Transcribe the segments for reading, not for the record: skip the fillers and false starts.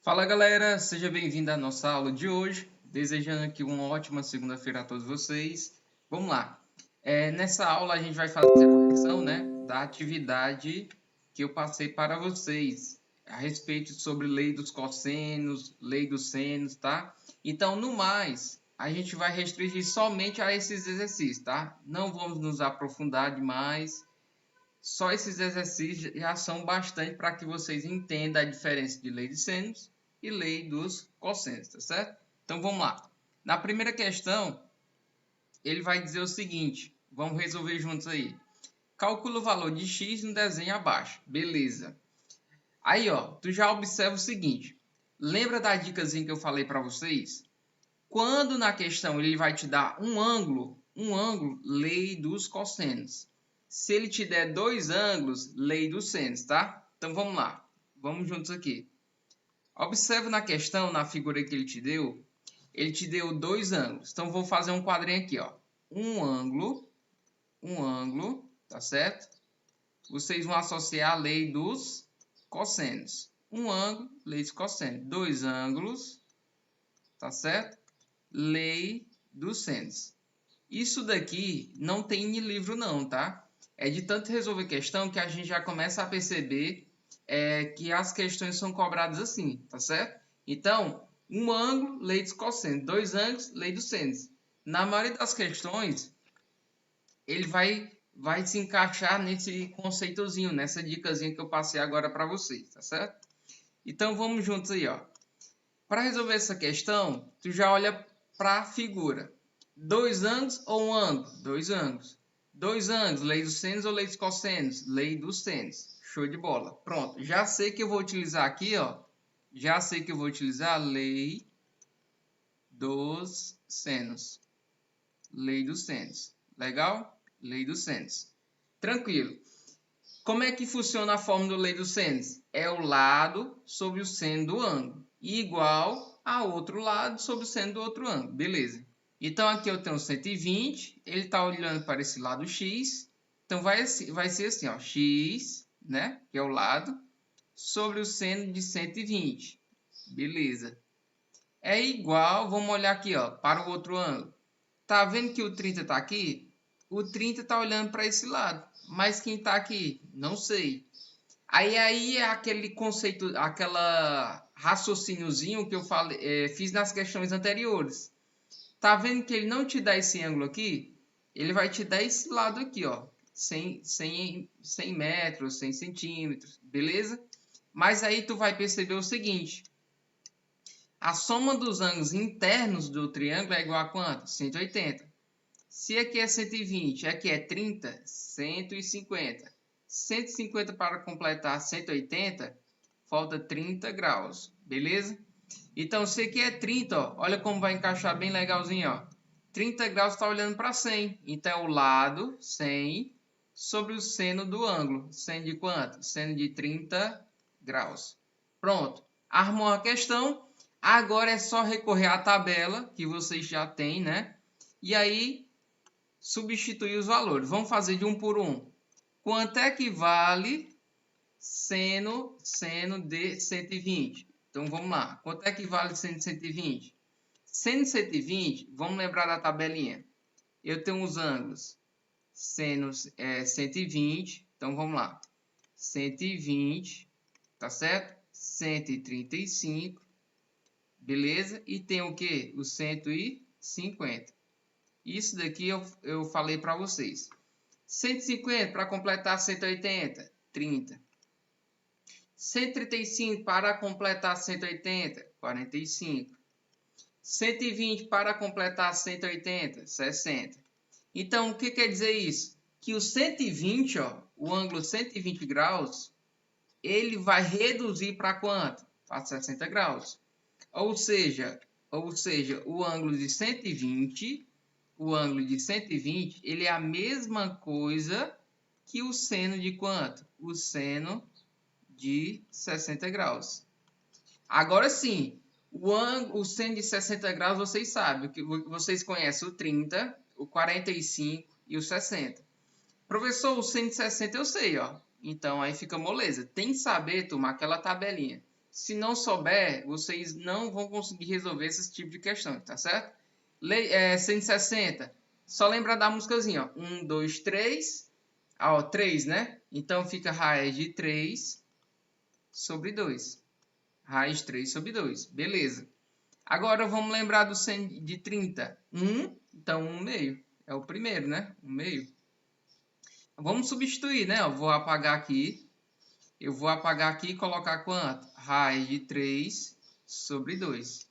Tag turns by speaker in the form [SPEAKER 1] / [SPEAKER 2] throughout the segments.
[SPEAKER 1] Fala galera, seja bem-vindo à nossa aula de hoje. Desejando aqui uma ótima segunda-feira a todos vocês. Vamos lá. Nessa aula a gente vai fazer a correção, da atividade que eu passei para vocês a respeito sobre lei dos cossenos, lei dos senos, tá? Então, no mais, a gente vai restringir somente a esses exercícios, tá? Não vamos nos aprofundar demais. Só esses exercícios já são bastante para que vocês entendam a diferença de lei de senos e lei dos cossenos, tá certo? Então vamos lá. Na primeira questão, ele vai dizer o seguinte, vamos resolver juntos aí. Calcula o valor de x no desenho abaixo. Beleza. Aí, ó, tu já observa o seguinte. Lembra da dicasinha que eu falei para vocês? Quando na questão ele vai te dar um ângulo, lei dos cossenos. Se ele te der dois ângulos, lei dos senos, tá? Então vamos lá. Vamos juntos aqui. Observe na questão, na figura que ele te deu dois ângulos. Então vou fazer um quadrinho aqui, ó. Um ângulo, tá certo? Vocês vão associar a lei dos cossenos. Um ângulo, lei dos cossenos. Dois ângulos, tá certo? Lei dos senos. Isso daqui não tem em livro não, tá? É de tanto resolver questão que a gente já começa a perceber que as questões são cobradas assim, tá certo? Então, um ângulo, lei dos cossenos. Dois ângulos, lei dos senos. Na maioria das questões, ele vai se encaixar nesse conceitozinho, nessa dicasinha que eu passei agora para vocês, tá certo? Então, vamos juntos aí, ó. Para resolver essa questão, tu já olha para a figura. Dois ângulos ou um ângulo? Dois ângulos. Dois ângulos, lei dos senos ou lei dos cossenos? Lei dos senos. Show de bola. Pronto. Já sei que eu vou utilizar aqui, ó. Já sei que eu vou utilizar a lei dos senos. Lei dos senos. Legal? Lei dos senos. Tranquilo. Como é que funciona a fórmula da lei dos senos? É o lado sobre o seno do ângulo. Igual a outro lado sobre o seno do outro ângulo. Beleza. Então, aqui eu tenho 120. Ele está olhando para esse lado x. Então, vai ser assim, ó. X, né? Que é o lado. Sobre o seno de 120. Beleza. É igual, vamos olhar aqui, ó. Para o outro ângulo. Tá vendo que o 30 está aqui? O 30 está olhando para esse lado. Mas quem está aqui? Não sei. Aí é aquele conceito, aquela raciocíniozinho que eu falei, fiz nas questões anteriores. Tá vendo que ele não te dá esse ângulo aqui? Ele vai te dar esse lado aqui, ó. 100 metros, 100 centímetros, beleza? Mas aí tu vai perceber o seguinte. A soma dos ângulos internos do triângulo é igual a quanto? 180. Se aqui é 120, aqui é 30, 150. 150 para completar 180, falta 30 graus, beleza? Então, se aqui é 30, ó, olha como vai encaixar bem legalzinho, ó. 30 graus está olhando para 100, então é o lado 100 sobre o seno do ângulo. Seno de quanto? Seno de 30 graus. Pronto, armou a questão. Agora é só recorrer à tabela que vocês já têm, né? E aí, substituir os valores. Vamos fazer de um por um. Quanto é que vale seno de 120? Então, vamos lá. Quanto é que vale seno de 120? Seno de 120, vamos lembrar da tabelinha. Eu tenho os ângulos. Seno 120. Então, vamos lá. 120, tá certo? 135. Beleza? E tem o quê? O 150. Isso daqui eu falei para vocês. 150 para completar 180, 30. 135 para completar 180, 45. 120 para completar 180, 60. Então, o que quer dizer isso? Que o 120, ó, o ângulo 120 graus, ele vai reduzir para quanto? Para 60 graus. Ou seja, o ângulo de 120, ele é a mesma coisa que o seno de quanto? O seno de 60 graus. Agora sim, o seno de 60 graus, vocês sabem, que vocês conhecem o 30, o 45 e o 60. Professor, o seno de 60 eu sei, ó. Então aí fica moleza. Tem que saber, turma, aquela tabelinha. Se não souber, vocês não vão conseguir resolver esse tipo de questão, tá certo? 160. Só lembrar da músicazinha, ó. 1, 2, 3. Ah, ó, 3, né? Então fica raiz de 3 sobre 2. Raiz de 3 sobre 2. Beleza. Agora vamos lembrar do 100 de 30. 1, então 1 meio. É o primeiro, né? 1 meio. Vamos substituir, né? Eu vou apagar aqui. Eu vou apagar aqui e colocar quanto? Raiz de 3 sobre 2.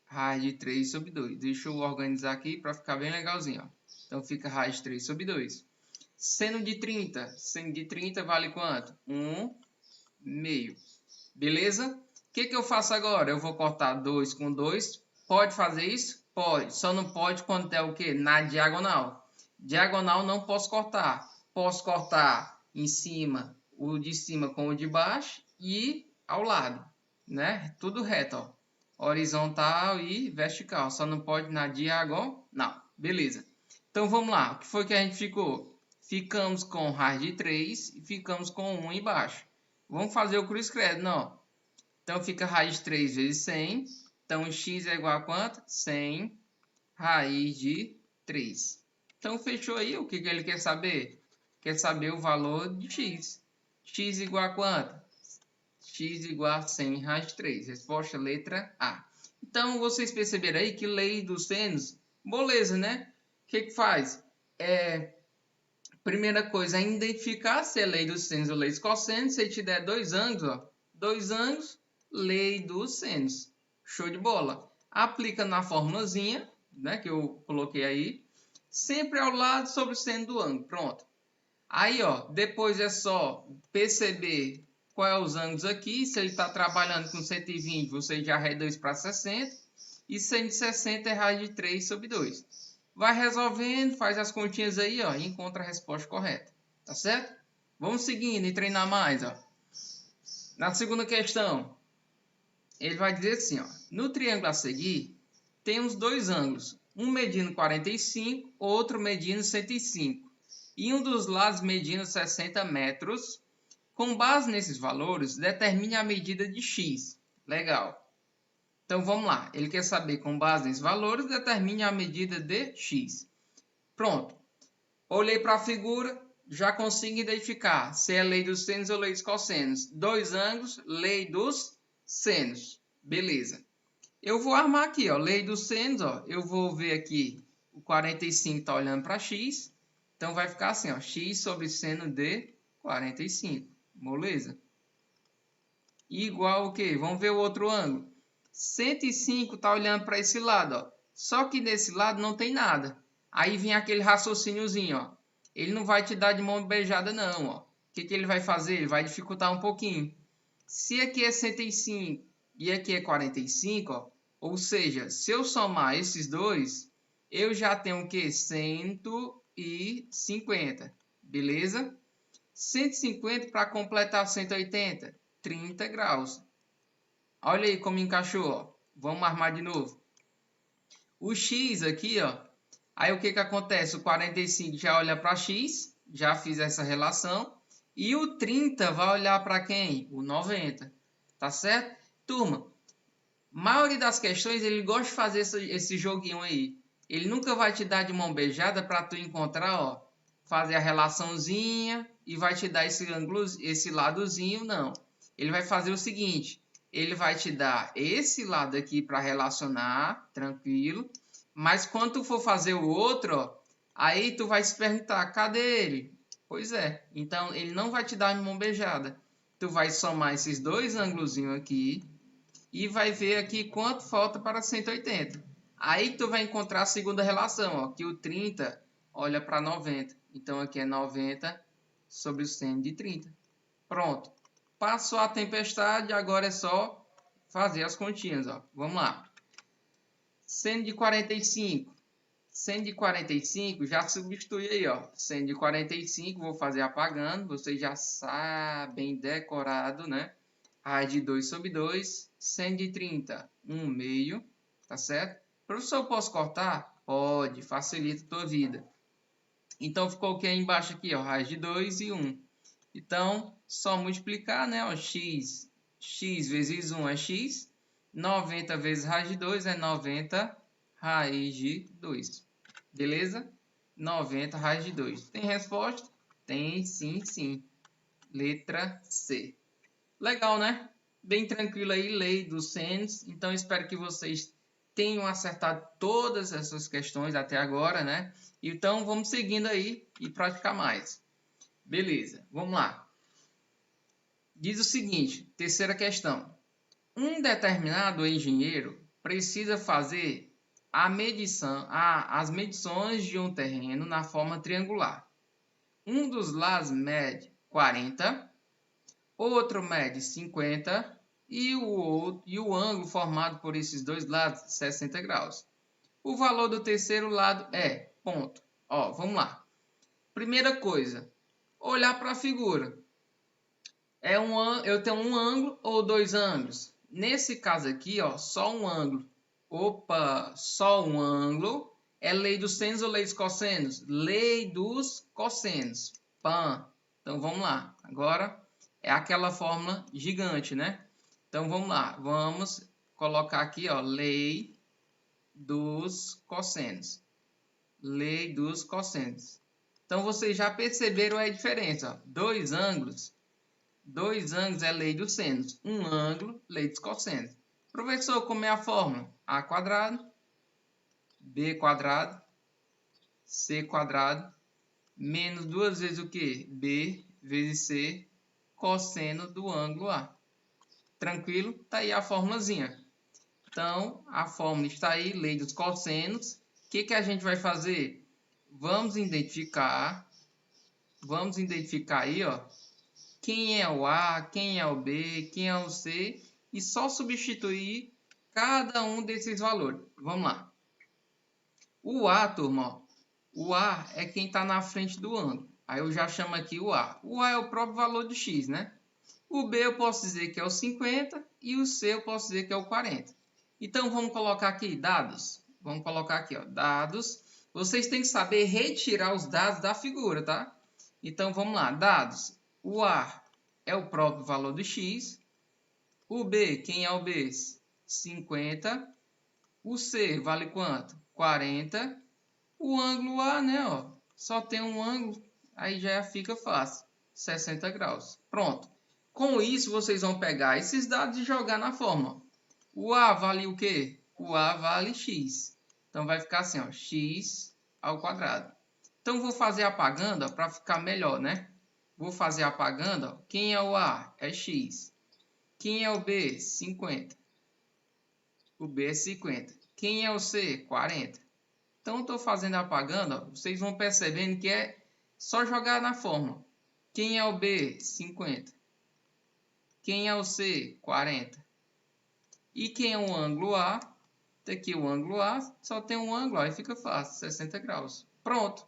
[SPEAKER 1] Raiz de 3 sobre 2. Deixa eu organizar aqui para ficar bem legalzinho. Ó. Então fica raiz de 3 sobre 2. Seno de 30. Seno de 30 vale quanto? 1 meio. Beleza? O que eu faço agora? Eu vou cortar 2 com 2. Pode fazer isso? Pode. Só não pode quando é o quê? Na diagonal. Diagonal não posso cortar. Posso cortar em cima, o de cima com o de baixo e ao lado, né? Tudo reto, ó. Horizontal e vertical. Só não pode na diagonal. Não. Beleza. Então vamos lá. O que foi que a gente ficou? Ficamos com raiz de 3 e ficamos com 1 embaixo. Vamos fazer o cruz credo, não. Então fica raiz de 3 vezes 100. Então x é igual a quanto? 100 raiz de 3. Então fechou aí. O que ele quer saber? Quer saber o valor de x. X igual a quanto? X igual a 100 raiz de 3. Resposta letra A. Então vocês perceberam aí que lei dos senos, beleza, né? O que faz? Primeira coisa é identificar se é lei dos senos ou lei dos cossenos. Se te der dois ângulos, ó, dois ângulos, lei dos senos. Show de bola. Aplica na formulazinha, né, que eu coloquei aí. Sempre ao lado sobre o seno do ângulo. Pronto. Aí, ó, depois é só perceber qual é os ângulos aqui. Se ele está trabalhando com 120, você já reduz para 60. E 160 é raiz de 3 sobre 2. Vai resolvendo, faz as continhas aí, ó, e encontra a resposta correta. Tá certo? Vamos seguindo e treinar mais, ó. Na segunda questão, ele vai dizer assim, ó. No triângulo a seguir, temos dois ângulos. Um medindo 45, outro medindo 105. E um dos lados medindo 60 metros. Com base nesses valores, determine a medida de x. Legal. Então vamos lá. Ele quer saber, com base nesses valores, determine a medida de x. Pronto. Olhei para a figura, já consigo identificar se é lei dos senos ou lei dos cossenos. Dois ângulos, lei dos senos. Beleza. Eu vou armar aqui, ó, lei dos senos, ó. Eu vou ver aqui, o 45 está olhando para x. Então vai ficar assim, ó, x sobre seno de 45. Beleza? Igual o quê? Vamos ver o outro ângulo. 105 está olhando para esse lado, ó. Só que desse lado não tem nada. Aí vem aquele raciocíniozinho, ó. Ele não vai te dar de mão beijada, não, ó. O que ele vai fazer? Ele vai dificultar um pouquinho. Se aqui é 105 e aqui é 45, ó. Ou seja, se eu somar esses dois, eu já tenho o quê? 150. Beleza? 150 para completar 180. 30 graus. Olha aí como encaixou, ó. Vamos armar de novo. O x aqui, ó. Aí o que acontece? O 45 já olha para x, já fiz essa relação. E o 30 vai olhar para quem? O 90. Tá certo? Turma, a maioria das questões ele gosta de fazer esse joguinho aí. Ele nunca vai te dar de mão beijada para tu encontrar, ó, fazer a relaçãozinha e vai te dar esse ângulo, esse ladozinho, não. Ele vai fazer o seguinte, ele vai te dar esse lado aqui para relacionar, tranquilo. Mas quando tu for fazer o outro, ó, aí tu vai se perguntar, cadê ele? Pois é, então ele não vai te dar de mão beijada. Tu vai somar esses dois ângulozinhos aqui e vai ver aqui quanto falta para 180. Aí tu vai encontrar a segunda relação, ó, que o 30 olha para 90. Então aqui é 90 sobre o seno de 30. Pronto. Passou a tempestade, agora é só fazer as continhas, ó. Vamos lá. Seno de 45. Seno de 45, já substitui aí, ó. Seno de 45, vou fazer apagando. Vocês já sabem, decorado, né? Raiz de 2 sobre 2. Seno de 30, 1 meio. Tá certo? Professor, eu posso cortar? Pode, facilita a tua vida. Então ficou o que aí embaixo aqui, ó? Raiz de 2 e 1. Então, só multiplicar, né? Ó, x x vezes 1 é x. 90 vezes raiz de 2 é 90 raiz de 2. Beleza? 90 raiz de 2. Tem resposta? Tem sim, sim. Letra C. Legal, né? Bem tranquilo aí, lei do sens. Então, espero que vocês tenham acertado todas essas questões até agora, né? Então, vamos seguindo aí e praticar mais. Beleza, vamos lá. Diz o seguinte, terceira questão. Um determinado engenheiro precisa fazer as medições de um terreno na forma triangular. Um dos lados mede 40, outro mede 50 e o ângulo formado por esses dois lados 60 graus. O valor do terceiro lado é ponto. Ó, vamos lá. Primeira coisa, olhar para a figura. Eu tenho um ângulo ou dois ângulos? Nesse caso aqui, ó, só um ângulo. Opa, só um ângulo. É lei dos senos ou lei dos cossenos? Lei dos cossenos. Pã. Então vamos lá. Agora é aquela fórmula gigante, né? Então vamos lá. Vamos colocar aqui, ó, lei dos cossenos. Lei dos cossenos. Então vocês já perceberam a diferença, ó. Dois ângulos é lei dos senos. Um ângulo, lei dos cossenos. Professor, como é a fórmula? A quadrado, B quadrado, C quadrado, menos duas vezes o quê? B vezes C, cosseno do ângulo A. Tranquilo? Tá aí a formulazinha. Então, a fórmula está aí, lei dos cossenos. O que a gente vai fazer? Vamos identificar aí, ó, quem é o A, quem é o B, quem é o C, e só substituir cada um desses valores. Vamos lá. O A, turma, ó, o A é quem está na frente do ângulo. Aí eu já chamo aqui o A. O A é o próprio valor de x, né? O B eu posso dizer que é o 50 e o C eu posso dizer que é o 40. Então vamos colocar aqui dados. Vamos colocar aqui, ó, dados. Vocês têm que saber retirar os dados da figura, tá? Então vamos lá, dados. O A é o próprio valor do x. O B, quem é o B? 50. O C vale quanto? 40. O ângulo A, né, ó, só tem um ângulo, aí já fica fácil. 60 graus. Pronto. Com isso, vocês vão pegar esses dados e jogar na fórmula. O A vale o quê? O A vale x. Então vai ficar assim, ó, x ao quadrado. Então vou fazer apagando para ficar melhor, né? Vou fazer apagando, ó. Quem é o A? É x. Quem é o B? 50. O B é 50. Quem é o C? 40. Então, estou fazendo apagando, ó. Vocês vão percebendo que é só jogar na fórmula. Quem é o B? 50. Quem é o C? 40. E quem é o ângulo A? Tá aqui o ângulo A, só tem um ângulo, aí fica fácil, 60 graus. Pronto.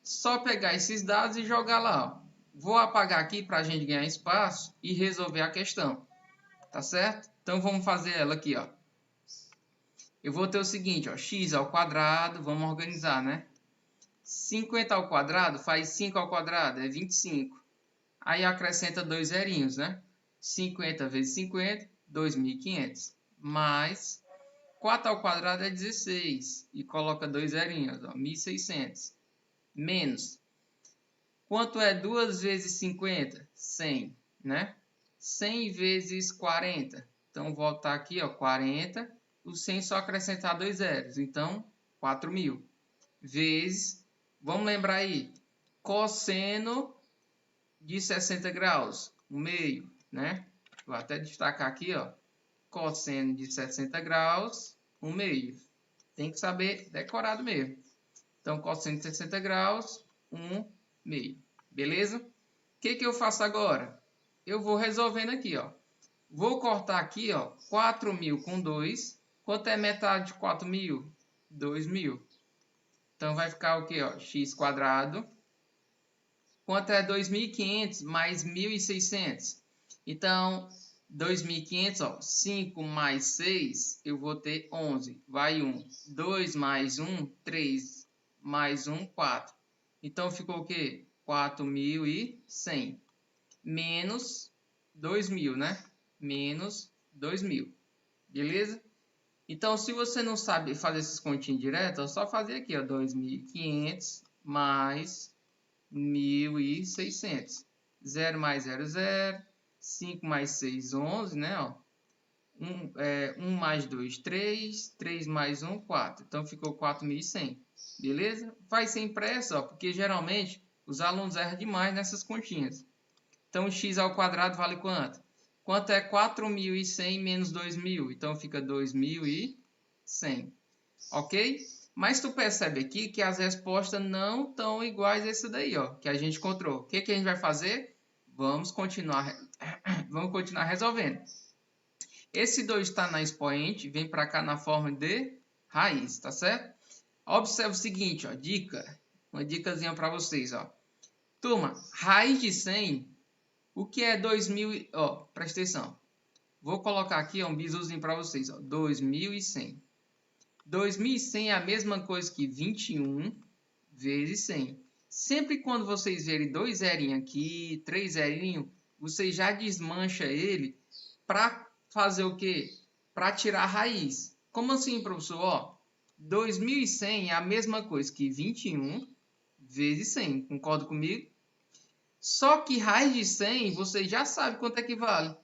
[SPEAKER 1] Só pegar esses dados e jogar lá, ó. Vou apagar aqui para a gente ganhar espaço e resolver a questão. Tá certo? Então, vamos fazer ela aqui, ó. Eu vou ter o seguinte, ó, x ao quadrado, vamos organizar, né? 50 ao quadrado faz 5 ao quadrado, é 25. Aí acrescenta dois zerinhos, né? 50 vezes 50, 2.500. Mais 4 ao quadrado é 16. E coloca dois zerinhos, ó, 1.600. Menos. Quanto é 2 vezes 50? 100, né? 100 vezes 40. Então, voltar aqui, ó, 40. O 100 só acrescentar dois zeros. Então, 4.000. Vezes, vamos lembrar aí, cosseno de 60 graus, o meio, né? Vou até destacar aqui, ó, cosseno de 60 graus, o meio. Tem que saber decorado mesmo. Então, cosseno de 60 graus, 1/2. Beleza? O que eu faço agora? Eu vou resolvendo aqui, ó. Vou cortar aqui, ó, 4.000 com 2. Quanto é metade de 4.000? 2.000. Então, vai ficar o quê? Ó? X quadrado. Quanto é 2.500 mais 1.600? Então, 2.500, ó, 5 mais 6, eu vou ter 11. Vai 1. 2 mais 1, 3. Mais 1, 4. Então, ficou o quê? 4.100. Menos 2.000, né? menos 2.000. Beleza? Então, se você não sabe fazer essas continhas diretas, é só fazer aqui, ó, 2.500 mais 1.600. 0 mais 0, 0. 5 mais 6, 11, né? Ó. 1 mais 2, 3. 3 mais 1, 4. Então, ficou 4.100. Beleza? Vai sem pressa, ó, porque geralmente os alunos erram demais nessas continhas. Então, x ao quadrado vale quanto? Quanto é 4.100 menos 2.000? Então, fica 2.100. Ok? Mas tu percebe aqui que as respostas não estão iguais a esse daí, ó, que a gente encontrou. O que a gente vai fazer? Vamos continuar resolvendo. Esse 2 está na expoente, vem para cá na forma de raiz, tá certo? Observe o seguinte, ó, uma dicasinha para vocês, ó. Turma, raiz de 100, o que é 2.000? Ó, presta atenção. Vou colocar aqui ó, um bisuzinho para vocês, ó, 2.100. 2.100 é a mesma coisa que 21 vezes 100. Sempre quando vocês verem 2 zerinhos aqui, 3 zerinhos, você já desmancha ele para fazer o quê? Para tirar a raiz. Como assim, professor? Ó, 2.100 é a mesma coisa que 21 vezes 100. Concorda comigo? Só que raiz de 100, você já sabe quanto é que vale.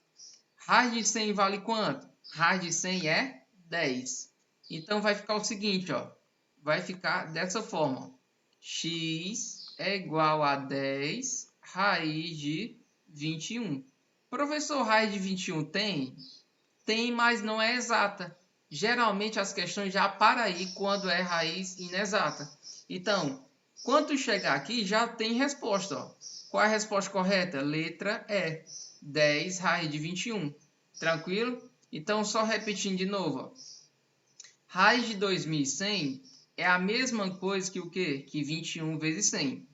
[SPEAKER 1] Raiz de 100 vale quanto? Raiz de 100 é 10. Então, vai ficar o seguinte, ó. Vai ficar dessa forma. Ó. X é igual a 10 raiz de 21. Professor, raiz de 21 tem? Tem, mas não é exata. Geralmente, as questões já param aí quando é raiz inexata. Então, quando chegar aqui, já tem resposta. Ó. Qual é a resposta correta? Letra E. 10 raiz de 21. Tranquilo? Então, só repetindo de novo. Ó. Raiz de 2.100 é a mesma coisa que o quê? Que 21 vezes 100.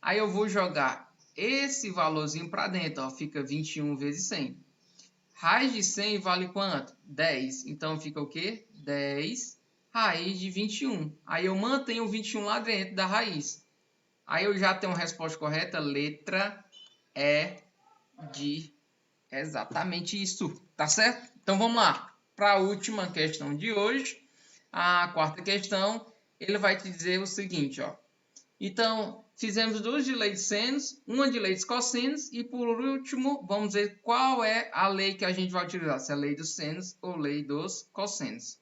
[SPEAKER 1] Aí eu vou jogar esse valorzinho para dentro. Ó. Fica 21 vezes 100. Raiz de 100 vale quanto? 10. Então, fica o quê? 10 raiz de 21. Aí eu mantenho o 21 lá dentro da raiz. Aí eu já tenho a resposta correta. Letra E de exatamente isso. Tá certo? Então, vamos lá. Para a última questão de hoje. A quarta questão, ele vai te dizer o seguinte, ó. Então, fizemos duas de lei de senos, uma de lei dos cossenos e, por último, vamos ver qual é a lei que a gente vai utilizar, se é a lei dos senos ou lei dos cossenos.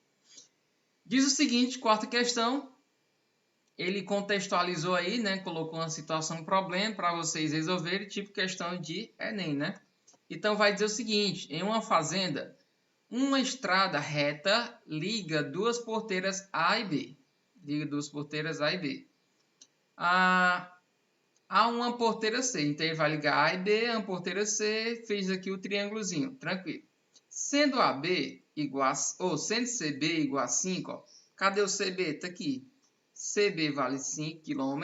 [SPEAKER 1] Diz o seguinte, quarta questão, ele contextualizou aí, né, colocou uma situação, um problema para vocês resolverem, tipo questão de Enem, né? Então, vai dizer o seguinte, em uma fazenda, uma estrada reta liga duas porteiras A e B. Liga duas porteiras A e B. Há uma porteira C. Então, ele vai ligar A e B, a porteira C, fez aqui o triângulozinho, tranquilo. Sendo AB igual a, sendo CB igual a 5, ó, cadê o CB? Está aqui. CB vale 5 km.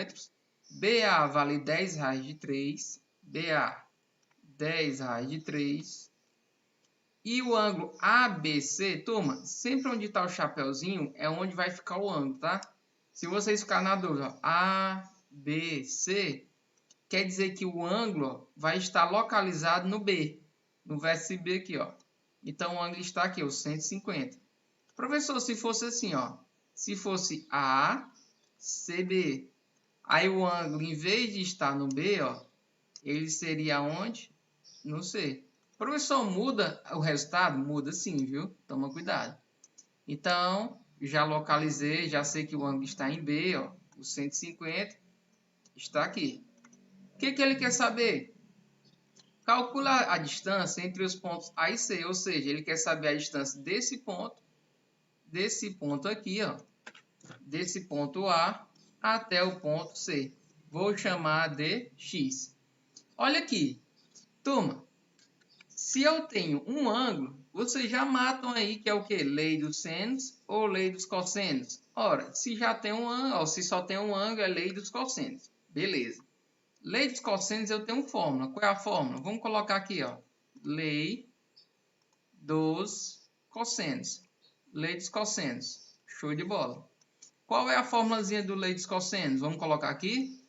[SPEAKER 1] BA vale 10 raiz de 3. BA, 10 raiz de 3. E o ângulo ABC, turma, sempre onde está o chapéuzinho é onde vai ficar o ângulo, tá? Se vocês ficarem na dúvida, ó, ABC quer dizer que o ângulo ó, vai estar localizado no B, no vértice B aqui, ó. Então, o ângulo está aqui, ó, 150. Professor, se fosse assim, ó, se fosse ACB, aí o ângulo, em vez de estar no B, ó, ele seria onde? No C. Professor, muda o resultado? Muda sim, viu? Toma cuidado. Então, já localizei, já sei que o ângulo está em B, ó, o 150 está aqui. O que ele quer saber? Calcula a distância entre os pontos A e C, ou seja, ele quer saber a distância desse ponto aqui, ó, desse ponto A até o ponto C. Vou chamar de X. Olha aqui, turma, se eu tenho um ângulo, vocês já matam aí que é o que? Lei dos senos ou lei dos cossenos? Ora, se já tem um ângulo, ó, se só tem um ângulo, é lei dos cossenos. Beleza. Lei dos cossenos eu tenho fórmula. Qual é a fórmula? Vamos colocar aqui, ó. Lei dos cossenos. Lei dos cossenos. Show de bola. Qual é a formulazinha do lei dos cossenos? Vamos colocar aqui.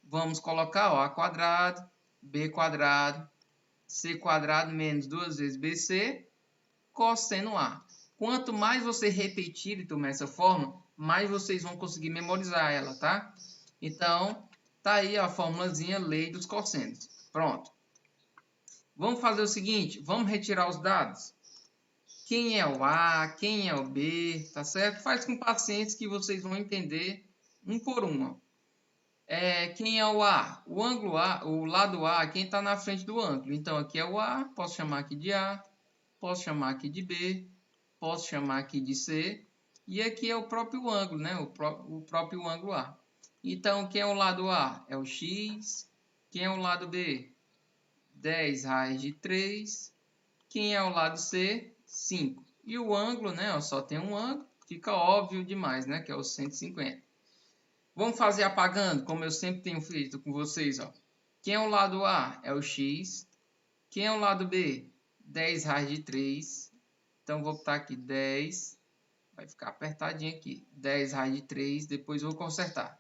[SPEAKER 1] Vamos colocar ó, A quadrado, B quadrado, C quadrado menos 2 vezes BC, cosseno A. Quanto mais você repetir e tomar essa fórmula, mais vocês vão conseguir memorizar ela, tá? Então, tá aí a formulazinha, lei dos cossenos. Pronto. Vamos fazer o seguinte, vamos retirar os dados. Quem é o A, quem é o B, tá certo? Faz com paciência que vocês vão entender um por um. Quem é o A? O ângulo A, o lado A, quem está na frente do ângulo. Então, aqui é o A, posso chamar aqui de A, posso chamar aqui de B, posso chamar aqui de C, e aqui é o próprio ângulo, né? O próprio ângulo A. Então, quem é o lado A? É o X. Quem é o lado B? 10 raiz de 3. Quem é o lado C? 5. E o ângulo, né? Ó, só tem um ângulo, fica óbvio demais, né? Que é o 150. Vamos fazer apagando, como eu sempre tenho feito com vocês, ó. Quem é o lado A? É o X. Quem é o lado B? 10 raiz de 3. Então, vou botar aqui 10. Vai ficar apertadinho aqui. 10 raiz de 3. Depois vou consertar.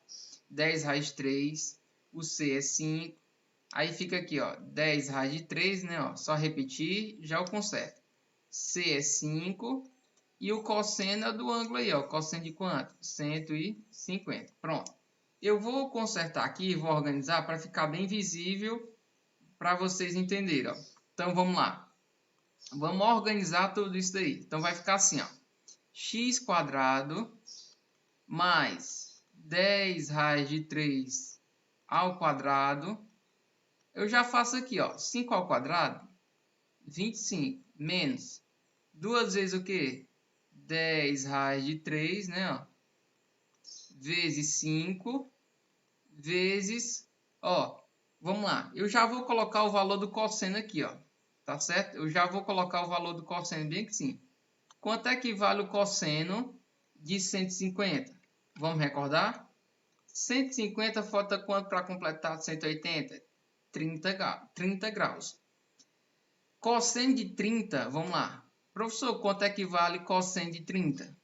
[SPEAKER 1] 10 raiz de 3. O C é 5. Aí fica aqui, ó. 10 raiz de 3, né? Ó, só repetir, já o conserto. C é 5. E o cosseno é do ângulo aí, ó. Cosseno de quanto? 150. Pronto. Eu vou consertar aqui e vou organizar para ficar bem visível para vocês entenderem, ó. Então, vamos lá. Vamos organizar tudo isso daí. Então, vai ficar assim, ó. X quadrado mais 10 raiz de 3 ao quadrado. Eu já faço aqui, ó. 5 ao quadrado, 25, menos 2 vezes o quê? 10 raiz de 3, né, ó, vezes 5, vezes, ó, vamos lá. Eu já vou colocar o valor do cosseno aqui, ó, tá certo? Eu já vou colocar o valor do cosseno bem aqui sim. Quanto é que vale o cosseno de 150? Vamos recordar? 150 falta quanto para completar 180? 30 graus. Cosseno de 30, vamos lá. Professor, quanto é que vale cosseno de 30?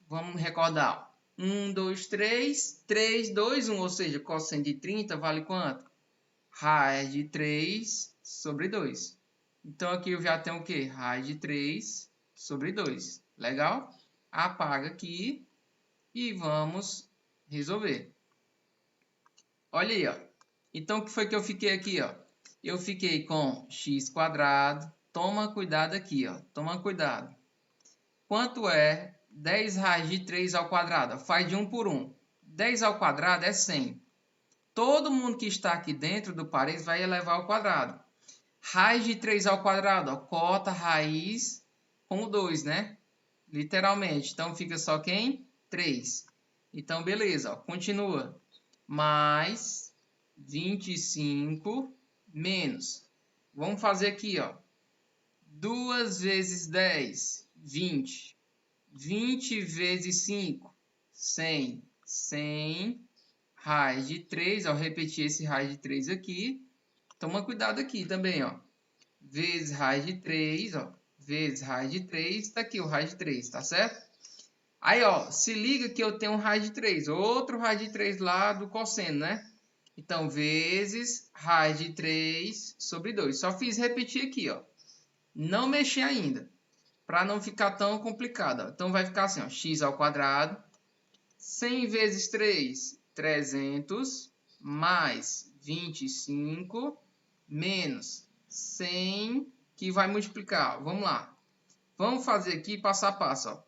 [SPEAKER 1] Vamos recordar. 1, 2, 3, 3, 2, 1. Ou seja, cosseno de 30 vale quanto? Raiz de 3 sobre 2. Então, aqui eu já tenho o quê? Raiz de 3 sobre 2. Legal? Apaga aqui e vamos resolver. Olha aí, ó. Então, o que foi que eu fiquei aqui, ó? Eu fiquei com x quadrado. Toma cuidado aqui, ó. Toma cuidado. Quanto é 10 raiz de 3 ao quadrado? Faz de 1 por 1. 10 ao quadrado é 100. Todo mundo que está aqui dentro do parênteses vai elevar ao quadrado. Raiz de 3 ao quadrado, ó. Cota raiz com o 2, né? Literalmente. Então, fica só quem? 3. Então, beleza, ó. Continua. Mais 25 menos. Vamos fazer aqui, ó. 2 vezes 10, 20. 20 vezes 5, 100. 100 raiz de 3. Ao repetir esse raiz de 3 aqui, toma cuidado aqui também, ó. Vezes raiz de 3, ó. Vezes raiz de 3, tá aqui o raiz de 3, tá certo? Aí, ó, se liga que eu tenho um raiz de 3, outro raiz de 3 lá do cosseno, né? Então, vezes raiz de 3 sobre 2. Só fiz repetir aqui, ó. Não mexer ainda, para não ficar tão complicado, ó. Então, vai ficar assim, ó, x ao quadrado. 100 vezes 3, 300, mais 25, menos 100, que vai multiplicar. Vamos lá. Vamos fazer aqui passo a passo, ó.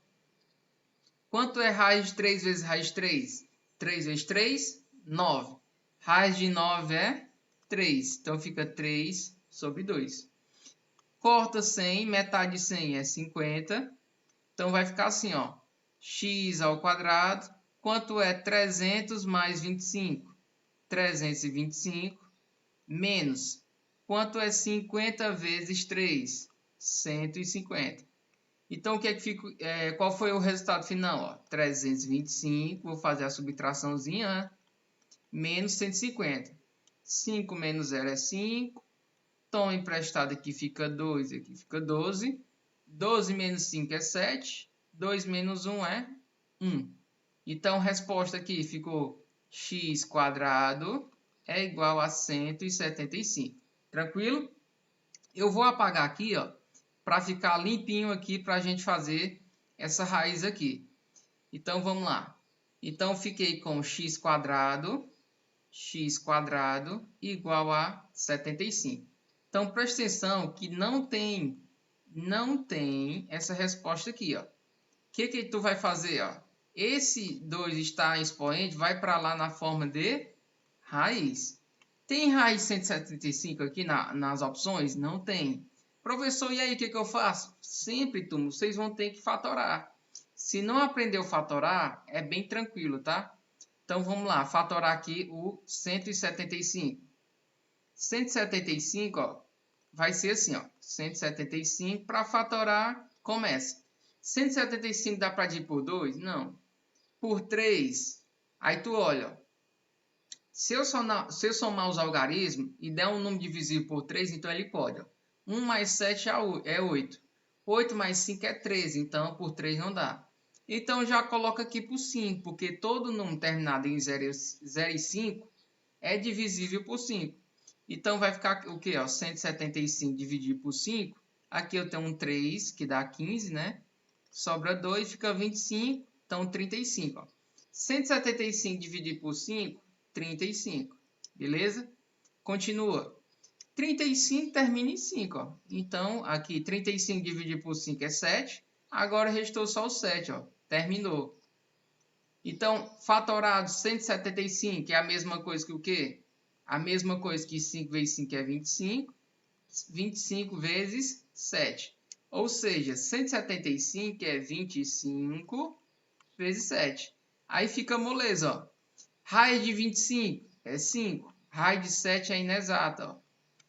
[SPEAKER 1] Quanto é raiz de 3 vezes raiz de 3? 3 vezes 3, 9. Raiz de 9 é 3. Então, fica 3 sobre 2. Corta 100, metade de 100 é 50. Então, vai ficar assim, ó. X ao quadrado. Quanto é 300 mais 25? 325. Menos. Quanto é 50 vezes 3? 150. Então, o que é que fica, qual foi o resultado final? Ó, 325, vou fazer a subtraçãozinha, né? Menos 150. 5 menos 0 é 5. Tom emprestado aqui fica 2, aqui fica 12. 12 menos 5 é 7. 2 menos 1 é 1. Então, a resposta aqui ficou x quadrado é igual a 175. Tranquilo? Eu vou apagar aqui, ó, para ficar limpinho aqui para a gente fazer essa raiz aqui. Então, vamos lá. Então, fiquei com x quadrado igual a 75. Então, presta atenção que não tem essa resposta aqui, ó. O que tu vai fazer, ó? Esse 2 está em expoente, vai para lá na forma de raiz. Tem raiz 175 aqui nas opções? Não tem. Professor, e aí o que eu faço? Sempre, turma, vocês vão ter que fatorar. Se não aprendeu a fatorar, é bem tranquilo, tá? Então, vamos lá, fatorar aqui o 175. 175, ó, vai ser assim, ó, 175, para fatorar, começa. 175 dá para dividir por 2? Não. Por 3, aí tu olha, ó, se eu somar os algarismos e der um número divisível por 3, então ele pode, ó. 1 mais 7 é 8. 8 mais 5 é 13, então por 3 não dá. Então, já coloca aqui por 5, porque todo número terminado em 0 e 5 é divisível por 5. Então, vai ficar o quê? Ó, 175 dividido por 5. Aqui eu tenho um 3, que dá 15, né? Sobra 2, fica 25, então 35. Ó. 175 dividido por 5, 35. Beleza? Continua. 35 termina em 5. Ó. Então, aqui 35 dividido por 5 é 7. Agora restou só o 7, ó. Terminou. Então, fatorado 175 é a mesma coisa que o quê? A mesma coisa que 5 vezes 5 é 25. 25 vezes 7. Ou seja, 175 é 25 vezes 7. Aí fica moleza, ó. Raiz de 25 é 5. Raiz de 7 é inexata, ó.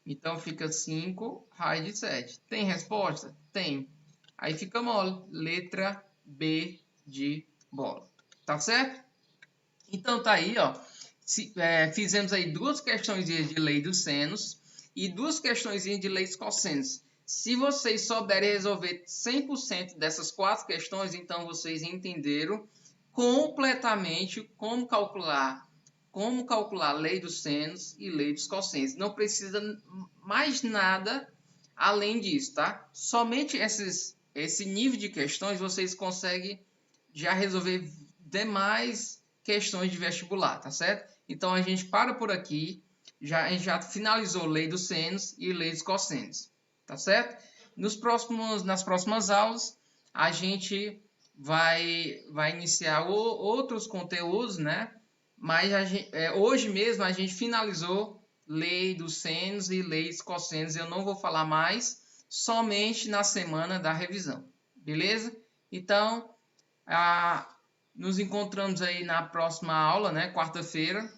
[SPEAKER 1] Então, fica 5 raiz de 7. Tem resposta? Tem. Aí fica mole. Letra B de bola. Tá certo? Então, tá aí, ó. Fizemos aí 2 questões de lei dos senos e 2 questões de lei dos cossenos. Se vocês souberem resolver 100% dessas 4 questões, então vocês entenderam completamente como calcular lei dos senos e lei dos cossenos. Não precisa mais nada além disso, tá? Somente esse nível de questões vocês conseguem já resolver demais questões de vestibular, tá certo? Então a gente para por aqui. A gente já finalizou lei dos senos e lei dos cossenos, tá certo? Nas próximas aulas a gente vai iniciar outros conteúdos, né? Mas hoje mesmo a gente finalizou lei dos senos e lei dos cossenos. Eu não vou falar mais, somente na semana da revisão, beleza? Então, nos encontramos aí na próxima aula, né? Quarta-feira.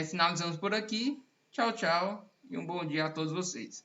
[SPEAKER 1] Finalizamos por aqui. Tchau, tchau. E um bom dia a todos vocês.